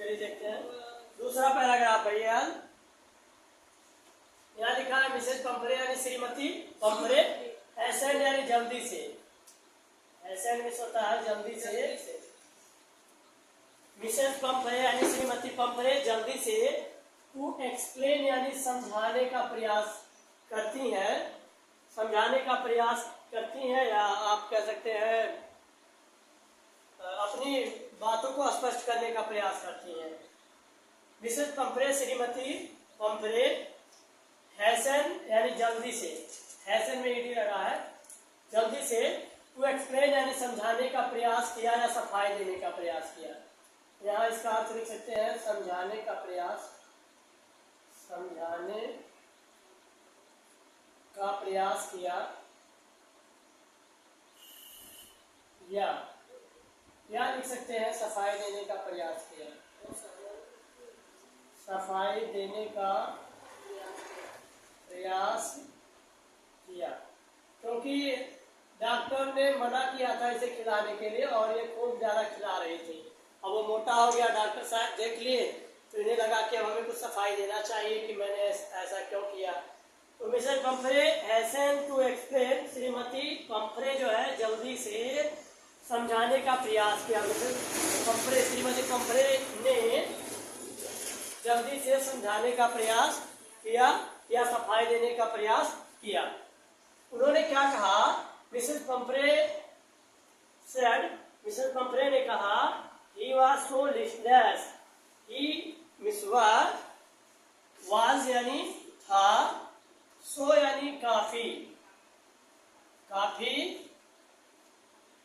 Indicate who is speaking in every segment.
Speaker 1: चलिए देखते हैं दूसरा पैराग्राफ है। यहाँ लिखा है मिसेज पंपरे यानी श्रीमती पंपरे एसेंड यानी जल्दी से, एसेंड में होता है जल्दी से। मिसेज पंपरे यानी श्रीमती पंपरे जल्दी से टू एक्सप्लेन यानी समझाने का प्रयास करती हैं, समझाने का प्रयास करती हैं, या आप कह सकते हैं अपनी बातों को स्पष्ट करने का प्रयास करती हैं। मिसेज पंपरे श्रीमती पंपरे हैसन यानी जल्दी से, हैसन में ईडी लगा है, जल्दी से टू एक्सप्लेन यानी समझाने का प्रयास किया या सफाई देने का प्रयास किया। यहाँ इसका अर्थ लिख सकते हैं समझाने का प्रयास, समझाने का प्रयास किया, या लिख सकते हैं सफाई देने का प्रयास किया, सफाई देने का प्रयास किया। क्योंकि डॉक्टर ने मना किया था इसे खिलाने के लिए और ये खूब ज्यादा खिला रही थी। अब वो मोटा हो गया, डॉक्टर साहब देख लिए तो इन्हें लगा कि अब हमें कुछ सफाई देना चाहिए कि मैंने ऐसा क्यों किया। तो Mrs Pumphrey hasten to explain, श्रीमती पंपरे जो है जल्दी से समझाने का प्रयास किया। मिसेज पंपरे, श्रीमती पंपरे ने जल्दी से समझाने का प्रयास किया या सफाई देने का प्रयास किया। उन्होंने क्या कहा, मिसेज पंपरे सेड, मिसेज पंपरे ने कहा he was so listless, he मिसवार, was यानी था, so यानी काफी, काफी,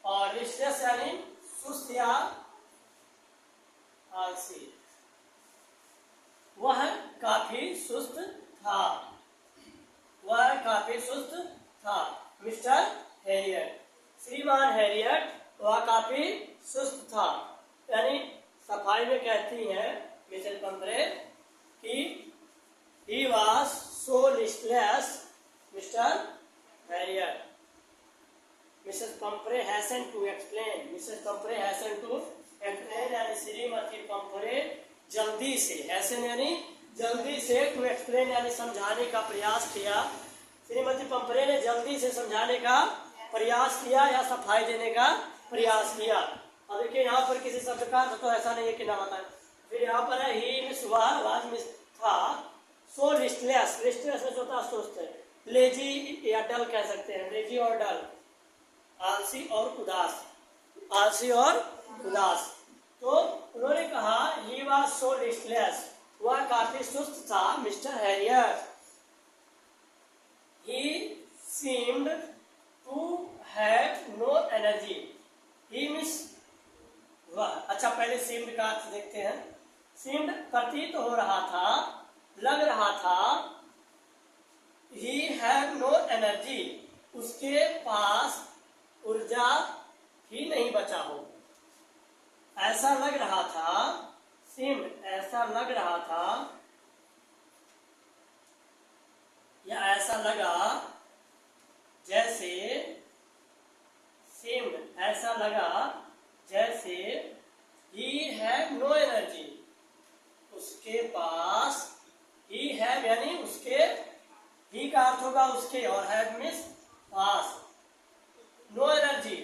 Speaker 1: और listless यानी सुस्त या आलसी, वह काफी सुस्त था, वह काफी सुस्त था। मिस्टर हैरियट, श्रीमान हैरियट वह काफी सुस्त था। यानी सफाई में कहती हैं मिसेज पंपरे कि he was so listless, Mr Herriot. Mrs Pumphrey hasten to explain, Mrs Pumphrey hasten to explain यानी श्रीमती पंपरे जल्दी से, हैसन यानी जल्दी से, टू एक्सप्लेन यानी समझाने का प्रयास किया। श्रीमती पंपरे ने जल्दी से समझाने का प्रयास किया या सफाई देने का प्रयास किया। अब देखिए यहाँ पर किसी शब्द का तो ऐसा नहीं है कि ना बताए। फिर यहाँ पर है ही मिस वाज मिस था, सो लिस्टलेस, लिस्टलेस में होता सुस्त, लेजी या डल कह सकते हैं, लेजी और डल, आलसी और उदास, आलसी और उदास। तो उन्होंने कहा ही वाज सो लिस्टलेस, वह काफी सुस्त था। Mister Harriet, he seemed to have no energy, he miss, वह, अच्छा पहले seemed का अर्थ देखते हैं। seemed प्रतीत हो रहा था, लग रहा था, he had no energy, उसके पास ऊर्जा ही नहीं बचा हो, ऐसा लग रहा था। seemed ऐसा लग रहा था या ऐसा लगा जैसे, seemed ऐसा लगा जैसे, he had no energy, उसके पास, he had यानी उसके, he का अर्थ होगा उसके और had means pass, no energy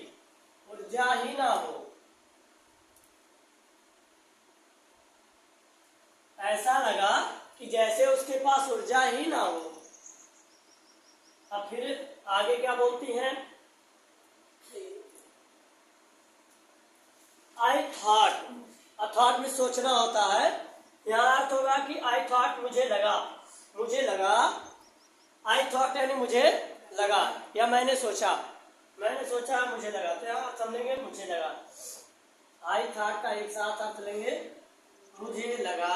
Speaker 1: ऊर्जा ही ना हो, ऐसा लगा कि जैसे उसके पास ऊर्जा ही ना हो। अब फिर आगे क्या बोलती हैं, आई थॉट, थॉट में सोचना होता है, यहाँ अर्थ होगा कि आई थॉट मुझे लगा, मुझे लगा, आई थॉट यानी मुझे लगा या मैंने सोचा, मैंने सोचा मुझे लगा, तो यहाँ समझेंगे मुझे लगा। आई थॉट का एक साथ अर्थ लेंगे, मुझे लगा,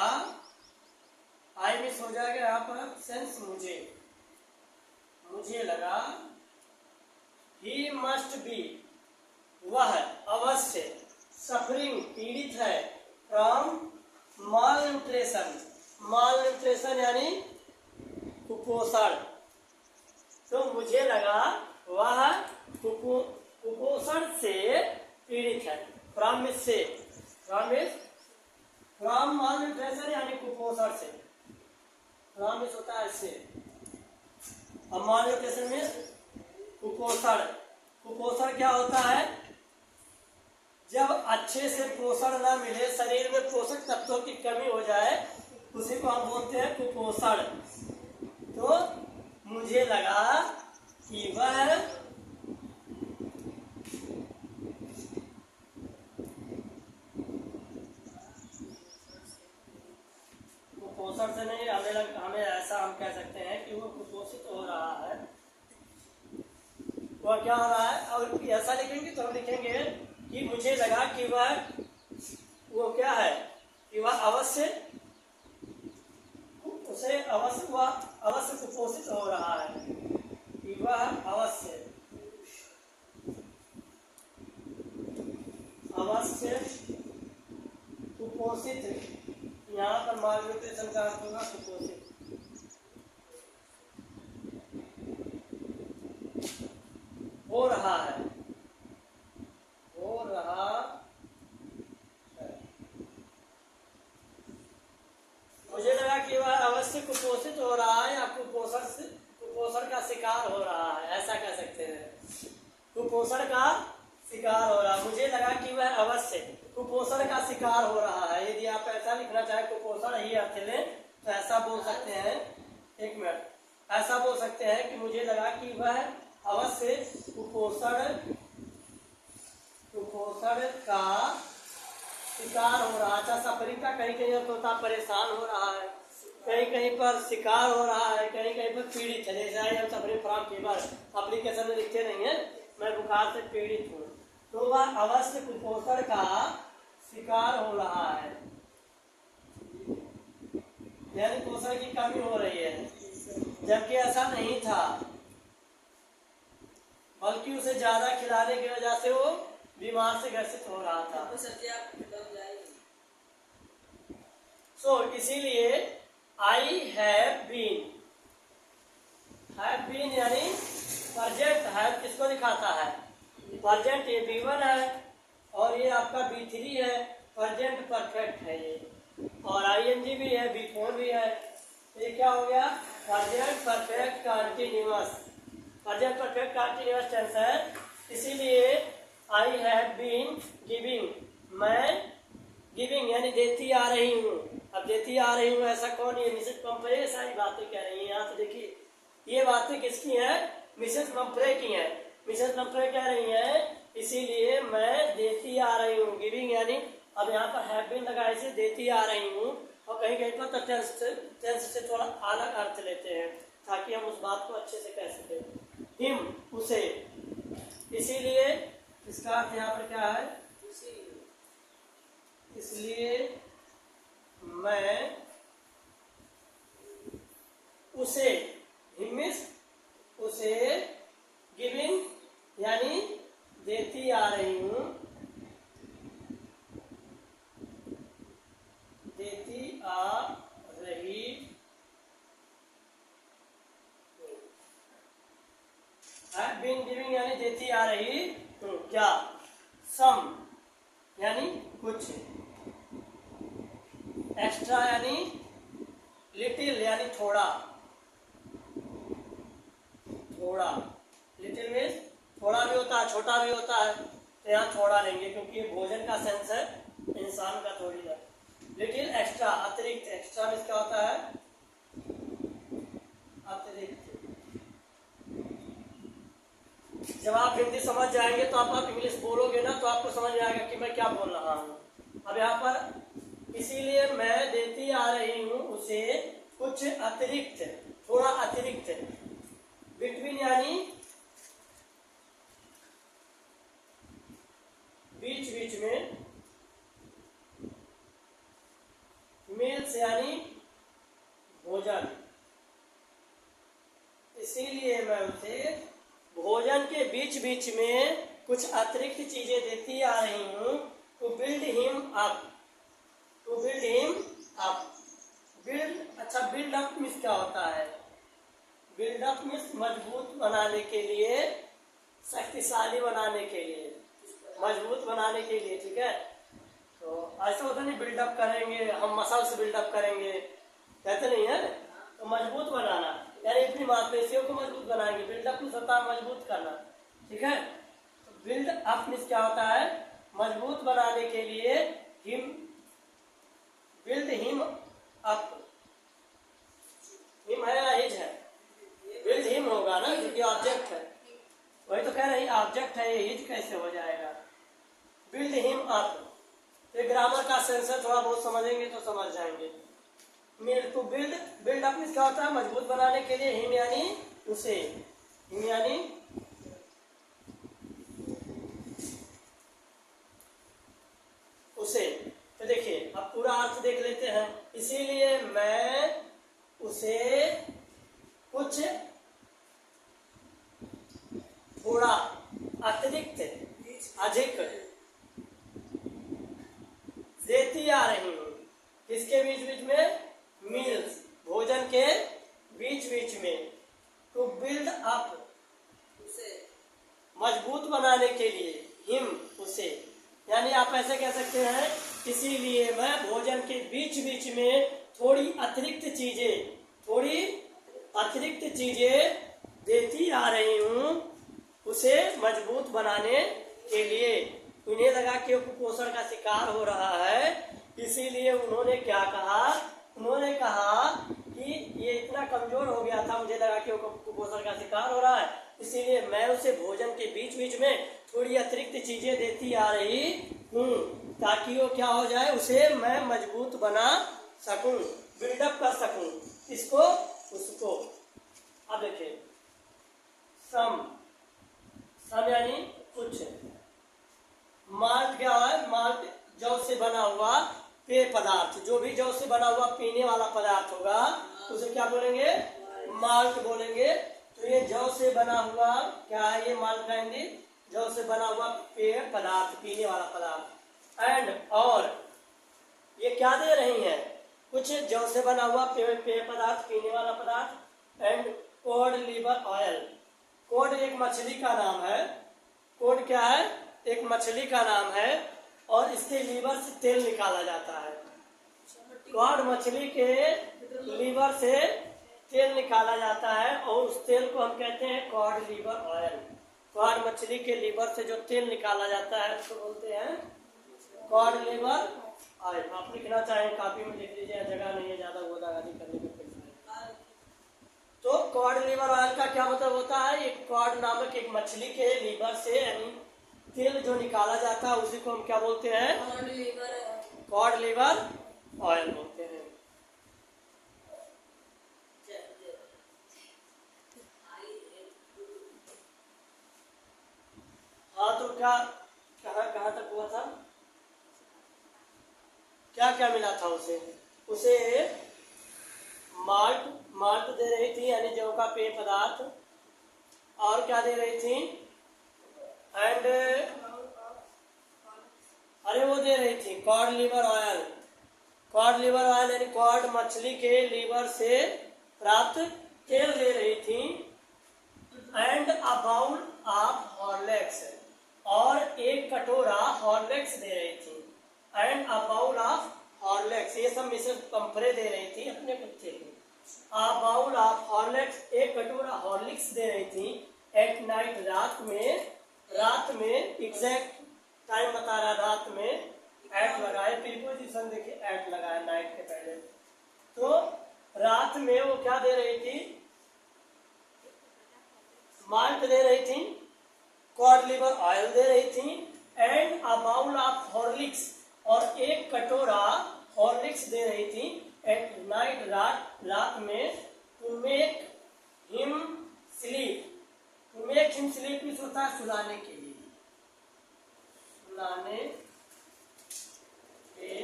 Speaker 1: आई मिस हो जाएगा यहाँ पर सेंस, मुझे, मुझे लगा, ही मस्ट बी, वह अवश्य, सफरिंग पीड़ित है, from mall nutrition, mall nutrition यानी कुपोषण, तो मुझे लगा वह कुपोषण से पीड़ित है। फ्रॉम से, फ्रॉम फ्रॉम माल न्यूट्रिशन यानी कुपोषण से, फ्रॉम में होता है इससे, अब माल न्यूट्रिशन में कुपोषण। कुपोषण क्या होता है? जब अच्छे से पोषण ना मिले, शरीर में पोषक तत्वों की कमी हो जाए, उसी को हम बोलते हैं कुपोषण। तो मुझे लगा कि वह कुपोषण से नहीं, हमें ऐसा हम कह सकते हैं कि वो कुपोषित हो रहा है। वह क्या हो रहा है? और ऐसा लिखेंगे तो हम लिखेंगे कि मुझे लगा कि वो क्या है कि वह अवश्य कुपोषित हो रहा है, कि वह अवश्य कुपोषित। यहाँ पर मालन्यूट्रिशन का अर्थ होगा कुपोषित। हो रहा है, मुझे लगा कि वह अवश्य कुपोषित हो रहा है या कुपोषण का शिकार हो रहा है, ऐसा कह सकते हैं। कुपोषण का शिकार हो रहा है, मुझे लगा कि वह अवश्य कुपोषण का शिकार हो रहा है। यदि आप ऐसा लिखना चाहे कुपोषण ही अर्थ लें तो ऐसा बोल सकते हैं, एक मिनट, ऐसा बोल सकते हैं कि मुझे लगा कि वह अवश्य कुपोषण का शिकार हो रहा है। अच्छा, सफरिंग का कहीं कहीं अर्थ होता परेशान हो रहा है, कहीं कहीं पर शिकार हो रहा है, कहीं कहीं पर पीड़ित है। जैसे हम सफरिंग फ्रॉम फीवर एप्लीकेशन में लिखते नहीं है, मैं बुखार से पीड़ित हूँ, तो वह अवश्य कुपोषण का शिकार हो रहा है, यानी पोषण की कमी हो रही है। जबकि ऐसा नहीं था, बल्कि उसे ज्यादा खिलाने की वजह से वो बीमार से ग्रसित हो रहा था। इसीलिए आई हैव बीन यानी प्रेजेंट है, किसको दिखाता है? प्रेजेंट, ये B1 है और ये आपका B3 है, प्रेजेंट परफेक्ट है ये, और ING भी है, B4 भी है। ये क्या हो गया? Present perfect continuous, present perfect continuous tense है। इसीलिए आई हैव बीन गिविंग, मैं गिविंग यानी देती आ रही हूँ। अब देती आ रही हूँ ऐसा कौन? ये मिसेस पंपरे सारी बातें कह रही है। यहाँ तो देखिए, ये बातें किसकी हैं? मिसेस पंपरे की हैं। मिसेस पंपरे कह रही हैं, इसीलिए मैं देती आ रही हूँ। गिविंग यानी अब यहाँ पर हैव बीन लगा, इसे देती आ रही हूँ, और कहीं कहीं पर तो टेंस से थोड़ा अलग अर्थ लेते हैं ताकि हम उस बात को अच्छे से कह सकें। हिम, उसे, इसीलिए इसका अर्थ यहाँ पर क्या है? इसलिए मैं उसे, हिमिस उसे, गिविंग यानी देती आ रही हूँ, देती आ रही हैव बीन गिविंग यानी देती आ रही हूँ। क्या? सम यानी कुछ, एक्स्ट्रा यानी लिटिल यानी थोड़ा, लिटिल मीन्स थोड़ा भी होता है, छोटा भी होता है, तो यहाँ थोड़ा लेंगे क्योंकि ये भोजन का सेंस है, इंसान का थोड़ी है। लिटिल एक्स्ट्रा, अतिरिक्त, एक्स्ट्रा मीन्स क्या होता है? अतिरिक्त। जब आप हिंदी समझ जाएंगे तो आप इंग्लिश बोलोगे ना, तो आपको समझ में आएगा कि मैं क्या बोल रहा हूँ। अब यहाँ पर इसीलिए मैं देती आ रही हूँ उसे कुछ अतिरिक्त, थोड़ा अतिरिक्त। बिटवीन यानी बीच बीच में, मील्स यानी भोजन, इसीलिए मैं उसे भोजन के बीच बीच में कुछ अतिरिक्त चीजें देती आ रही हूँ। To build him up, to build him up, build, अच्छा बिल्ड अप मीन्स क्या होता है? बिल्ड अप मीन्स मजबूत बनाने के लिए, शक्तिशाली बनाने के लिए, मजबूत बनाने के लिए, ठीक है। तो तो ऐसा होता नहीं बिल्डअप करेंगे हम मसल्स बिल्डअप करेंगे, कहते नहीं है। तो मजबूत बनाना यानी अपनी मांसपेशियों को मजबूत बनाएंगे, बिल्डअप की सतह मजबूत करना, ठीक है। तो बिल्ड अप मीन्स क्या होता है, मजबूत बनाने के लिए him, build him up, him है या हिज है, बिल्ड हिम होगा ना क्योंकि ऑब्जेक्ट है, वही तो कह रही ऑब्जेक्ट है, ये हिज कैसे हो जाएगा, बिल्ड हिम अप। तो ग्रामर का सेंस है, थोड़ा बहुत समझेंगे तो समझ जाएंगे। To build, build up means क्या होता है, मजबूत बनाने के लिए, हिम यानी उसे, हिम यानी उसे। तो देखिए अब पूरा अर्थ देख लेते हैं। इसीलिए मैं उसे कुछ थोड़ा अतिरिक्त अधिक देती आ रही हूँ, किसके बीच बीच में, मील्स, भोजन के बीच बीच में। टू बिल्ड अप, मजबूत बनाने के लिए, हिम उसे, यानी आप ऐसे कह सकते हैं इसीलिए मैं भोजन के बीच बीच में थोड़ी अतिरिक्त चीजें देती आ रही हूँ उसे मजबूत बनाने के लिए। उन्हें लगा कि वो कुपोषण का शिकार हो रहा है, इसीलिए उन्होंने क्या कहा, उन्होंने कहा कि ये इतना कमजोर हो गया था, मुझे लगा कि वो कुपोषण का शिकार हो रहा है, इसीलिए मैं उसे भोजन के बीच बीच में थोड़ी अतिरिक्त चीजें देती आ रही हूँ ताकि वो क्या हो जाए, उसे मैं मजबूत बना सकूं, बिल्डअप कर सकूं, इसको उसको। अब देखिए सम, सम यानी कुछ, माल्ट क्या है, माल्ट जौ से बना हुआ पेय पदार्थ, जो भी जौ से बना हुआ पीने वाला पदार्थ होगा उसे क्या बोलेंगे, माल्ट बोलेंगे। तो ये जौ से बना हुआ क्या है, ये माल्ट कहेंगे, जौ से बना हुआ पेय पदार्थ, पीने वाला पदार्थ। एंड और ये क्या दे रही हैं, कुछ जौ से बना हुआ पेय पदार्थ, पीने वाला पदार्थ। And cod liver oil, cod एक मछली का नाम है, कोड क्या है, एक मछली का नाम है और इसके लीवर से तेल निकाला जाता है। कॉड मछली के लीवर से तेल निकाला जाता है और उस तेल को हम कहते हैं कॉड लीवर ऑयल। कॉड मछली के लीवर से जो तेल निकाला जाता है उसको बोलते हैं कॉड लीवर ऑयल। आप लिखना चाहें कापी में लिख लीजिए, जगह नहीं है ज्यादा गोदागादी करने में। तो कॉड लीवर ऑयल का क्या मतलब होता है, एक कॉड नामक एक मछली के लीवर से यानी तेल जो निकाला जाता है उसी को हम क्या बोलते हैं, कॉड लीवर ऑयल बोलते हैं। हाँ तो क्या कहाँ तक हुआ था, क्या क्या मिला था उसे, उसे माल्ट दे रही थी यानी जौ का पेय पदार्थ, और क्या दे रही थी, एंड अरे वो दे रही थी cod liver oil. Cod liver oil यानी कॉड मछली के लीवर से प्राप्त तेल दे रही थी। And a bowl of Horlicks, और एक कटोरा हॉर्लिक्स दे रही थी। And a bowl of Horlicks, ये सब मिसेस पंपरे दे रही थी अपने बच्चे को। अ बाउल ऑफ हॉर्लिक्स, एक कटोरा हॉर्लिक्स दे रही थी। एट नाइट, रात में एग्जैक्ट टाइम बता रहा, रात में एट लगाए, प्रीपोजिशन देखिए एट लगाया नाइट के पहले। तो रात में वो क्या दे रही थी, माल्ट दे रही थी, कॉड लीवर ऑयल दे रही थी, and a bowl of Horlicks, और एक कटोरा हॉर्लिक्स दे रही थी। एट नाइट, रात में, to make him sleep, to make him sleep means होता है सुलाने के लिए, सुलाने के लिए।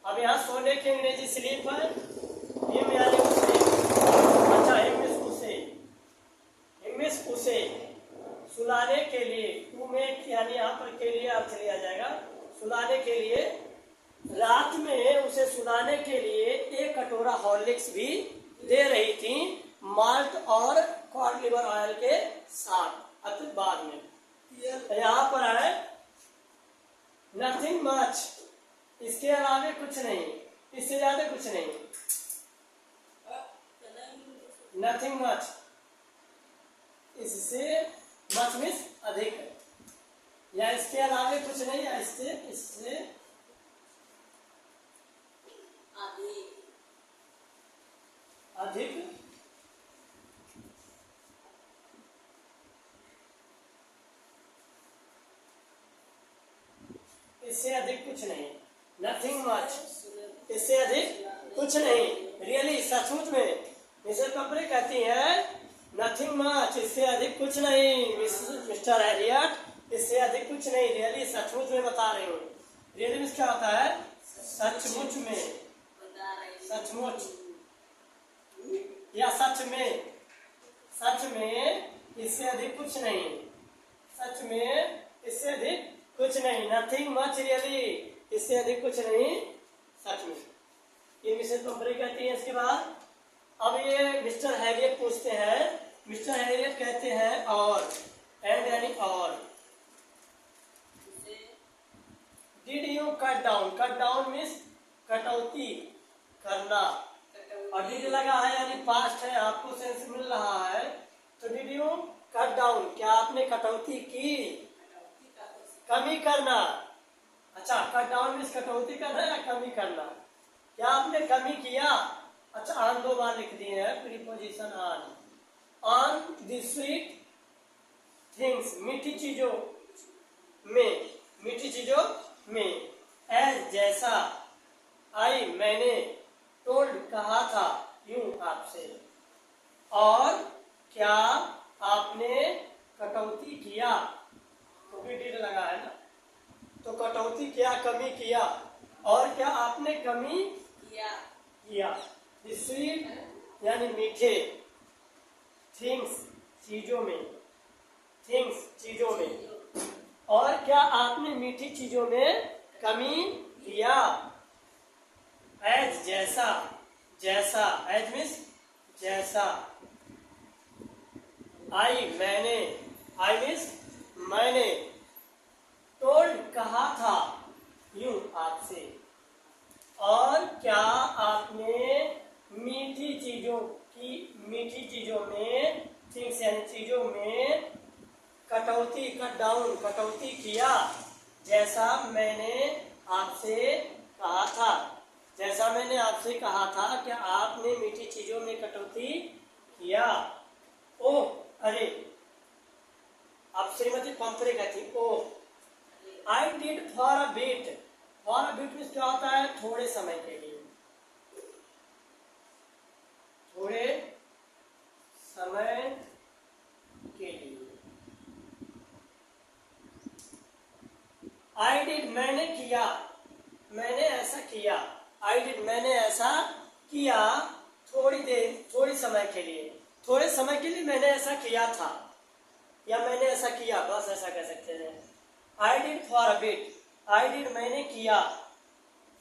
Speaker 1: अब यहाँ सोने की अंग्रेजी स्लीप है, हिम यानी उसे, अच्छा हिम मिस उसे सुलाने के लिए, टू मेक यानी यहाँ पर के लिए अर्थ लिया जाएगा, सुलाने के लिए। रात में उसे सुलाने के लिए एक कटोरा हॉर्लिक्स भी दे रही थी, माल्ट और कॉड लीवर ऑयल के साथ। अब बाद में यहाँ पर है नथिंग मच, इसके अलावे कुछ नहीं, इससे ज्यादा कुछ नहीं। नथिंग मच, इससे मच मीन्स अधिक, या इसके अलावे कुछ नहीं, या इससे इससे अधिक इससे अधिक कुछ नहीं। नथिंग मच, इससे अधिक कुछ नहीं। रियली, सचमुच में मिसेस पंपरे कहती है नथिंग मच, इससे अधिक कुछ नहीं। मिस्टर हैरियट, इससे अधिक कुछ नहीं। रियली, सचमुच में बता रही हूँ। रियली मीन्स क्या होता है? सचमुच में, सचमुच या सच में। सच में इससे अधिक कुछ नहीं, सच में इससे अधिक कुछ नहीं। नथिंग मच रियली, इससे अधिक कुछ नहीं सच में। ये मिसेस पंपरे कहती है। इसके बाद अब ये मिस्टर हैरियट पूछते हैं। मिस्टर हैरियट कहते हैं और, एंड यानी और। Did you cut down? Cut down means कटौती करना, और डिड लगा है यानी पास्ट है, आपको सेंस मिल रहा है। तो डिड यू कट डाउन, क्या आपने कटौती की? कमी करना। अच्छा, कट डाउन मीन्स कटौती करना या कमी करना। क्या आपने कमी किया? अच्छा, ऑन दो बार लिख दिए हैं, preposition on. On the sweet things, मीठी चीजों में, मीठी चीजों में। एज जैसा, आई मैंने, टोल्ड कहा था, यूं आपसे। और क्या आपने कटौती किया? तो भी डिड लगा है ना, तो कटौती किया, कमी किया। और क्या आपने कमी किया। स्वीट यानी मीठे, थिंग्स चीजों में, थिंग्स चीजों में। और क्या आपने मीठी चीजों में कमी किया। एज जैसा, जैसा, एज मीन्स जैसा। आई मैंने, आई मीन्स मैंने। टोल्ड कहा था, यूं आपसे। और क्या आपने मीठी चीजों की, मीठी चीजों में, थिंग्स यानी चीजों में कटौती, कट डाउन, कटौती किया, जैसा मैंने आपसे कहा था। जैसा मैंने आपसे कहा था, क्या आपने मीठी चीजों में कटौती किया। ओह, अरे। अब श्रीमती पंपरे कहती, oh I did for a bit. For a bit means क्या होता है? थोड़े समय के लिए, थोड़े समय के लिए। आई डिड मैंने किया, मैंने ऐसा किया। आई डिड मैंने ऐसा किया, थोड़ी देर, थोड़ी समय के लिए, थोड़े समय के लिए मैंने ऐसा किया था, या मैंने ऐसा किया, बस ऐसा कह सकते हैं। आई did for a bit, I did मैंने किया,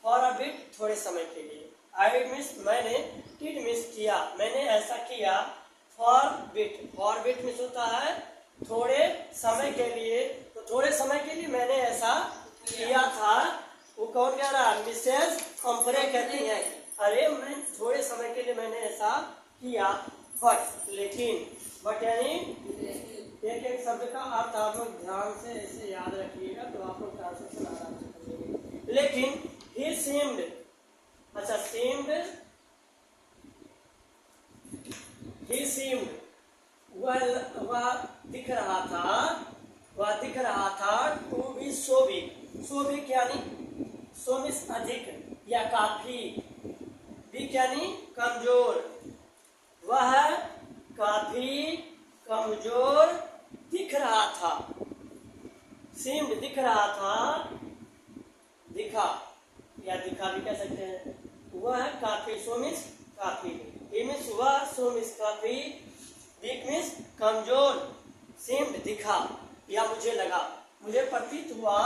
Speaker 1: फॉर अ बिट थोड़े समय के लिए। आई डिड मीन्स मैंने, डिड मीन्स किया, मैंने ऐसा किया। For bit, for bit means होता है थोड़े समय के लिए। तो थोड़े समय के लिए मैंने ऐसा किया था। वो कौन कह रहा है? मिसेस पंपरे कहती है, अरे मैं थोड़े समय के लिए मैंने ऐसा किया। बट, लेकिन, बट यानी एक एक शब्द का अर्थ आप लोग ध्यान से ऐसे याद रखिएगा, तो आप लोग ट्रांसलेशन आराम से करिएगा। लेकिन he seemed, अच्छा seemed, he seemed, वह दिख रहा था, वह दिख रहा था to be so big. So big यानी, सो मीन्स अधिक या काफी, बिग यानी कमजोर। वह काफी कमजोर दिख रहा था। सीम्ड दिख रहा था, दिखा या दिखा भी कह सकते हैं। वह काफी, सो मीन्स काफी, ही मीन्स वह, सो मीन्स काफी, वीक मीन्स कमजोर, सीम्ड दिखा या मुझे लगा, मुझे प्रतीत हुआ,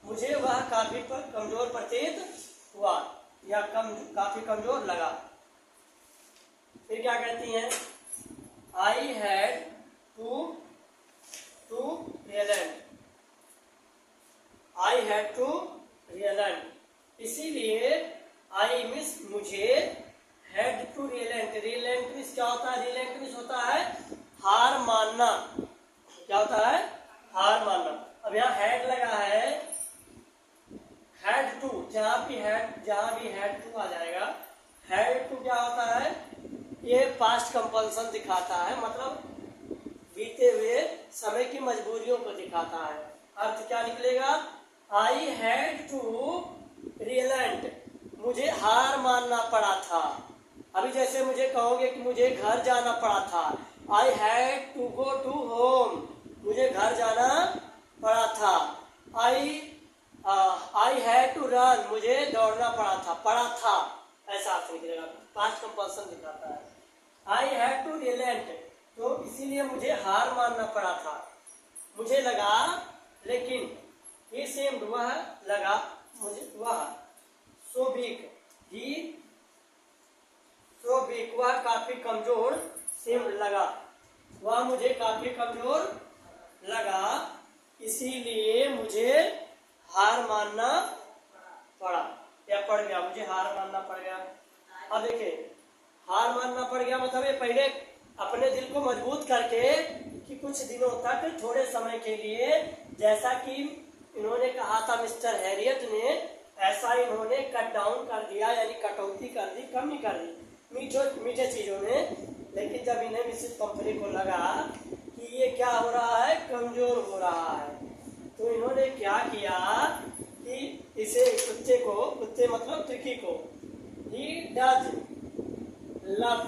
Speaker 1: मुझे वह काफी कमजोर प्रतीत हुआ या काफी कमजोर लगा। फिर क्या कहती हैं? I had to relent, I had to relent. इसीलिए आई मीन्स मुझे, had to relent, relent means क्या होता है? रियलेंट मीन्स होता है हार मानना। क्या होता है? हार मानना। अब यहाँ हैड लगा है, हैड टू, जहां भी हैड टू आ जाएगा, हैड टू क्या होता है? ये पास्ट कंपल्सन दिखाता है, मतलब बीते हुए समय की मजबूरियों को दिखाता है। अर्थ क्या निकलेगा? आई हैड टू रियलेंट, मुझे हार मानना पड़ा था। अभी जैसे मुझे कहोगे कि मुझे घर जाना पड़ा था, I had to go to home, मुझे घर जाना पड़ा था। आई हैड टू रन, मुझे दौड़ना पड़ा था, ऐसा अर्थ निकलेगा, पास्ट कंपल्सन दिखाता है। आई हैड टू रियलेंट, तो इसीलिए मुझे हार मानना पड़ा था। मुझे लगा, लेकिन ही सेम्ड, वह लगा मुझे, वह सो वीक, ही सो वीक, वह काफी कमजोर, सेम्ड लगा, वह मुझे काफी कमजोर लगा, इसीलिए मुझे हार मानना पड़ा, या पड़ गया, मुझे हार मानना पड़ गया। अब देखिए, हार मानना पड़ गया मतलब ये पहले अपने दिल को मजबूत करके कि कुछ दिनों तक, थोड़े समय के लिए, जैसा कि इन्होंने कहा था मिस्टर हैरियट ने, ऐसा इन्होंने कट डाउन कर दिया, यानी कटौती कर दी, कमी कर दी मीठे चीजों में। लेकिन जब इन्हें मिसेस कंपनी को लगा कि ये क्या हो रहा है? कमजोर हो रहा है, तो इन्होंने क्या किया कि इसे कुत्ते मतलब ट्रिकी को, ही डज लव